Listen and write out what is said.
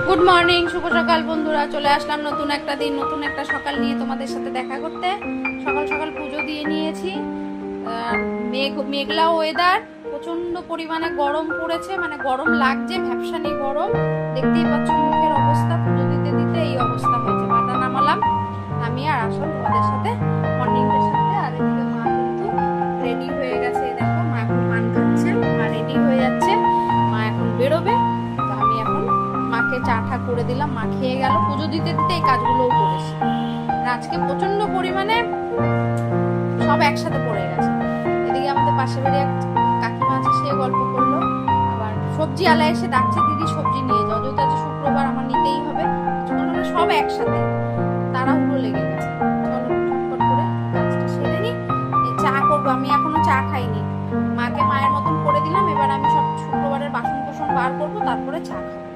Good morning, শুভ সকাল বন্ধুরা। চলে আসলাম নতুন একটা দিন, নতুন একটা সকাল নিয়ে তোমাদের সাথে দেখা করতে। সকাল সকাল পুজো দিয়ে নিয়েছি। মেঘলা ওয়েদার, প্রচন্ড পরিমাণে গরম পড়েছে, মানে গরম লাগছে, ভ্যাপসানি গরম। দেখতেই পাচ্ছ মুখের অবস্থা, পুজো দিতে দিতে এই অবস্থা হয়েছে। মাটা নামালাম আমি আর আসল তোমাদের সাথে মর্নিংয়ের সাথে। আর এদিকে মা কিন্তু রেডি হয়ে গেছে, দেখো মা এখন পান খাচ্ছে, মা রেডি হয়ে যাচ্ছে, মা এখন বেরোবে। তো আমি এখন মাকে চা ঠা করে দিলাম, মা খেয়ে গেল। পুজো দিতে দিতে এই কাজগুলোও করেছি। আজকে প্রচন্ড পরিমাণে সব একসাথে পড়ে গেছে। এদিকে আমাদের পাশের বাড়ি এক কাকিমা আছে, সে গল্প করলো। আবার সবজি আলা এসে ডাকছে, দিদি সবজি নিয়ে যাও, যেহেতু আজ শুক্রবার আমার নিতেই হবে। সব একসাথে তাড়াহুড়ো লেগে গেছে। চলো ঝটপট করে কাজটা সেরে নি। চা করবো, আমি এখনো চা খাইনি। মাকে মায়ের মতন করে দিলাম, এবার আমি সব শুক্রবারের বাসন কোসন বার করবো, তারপরে চা খাবো।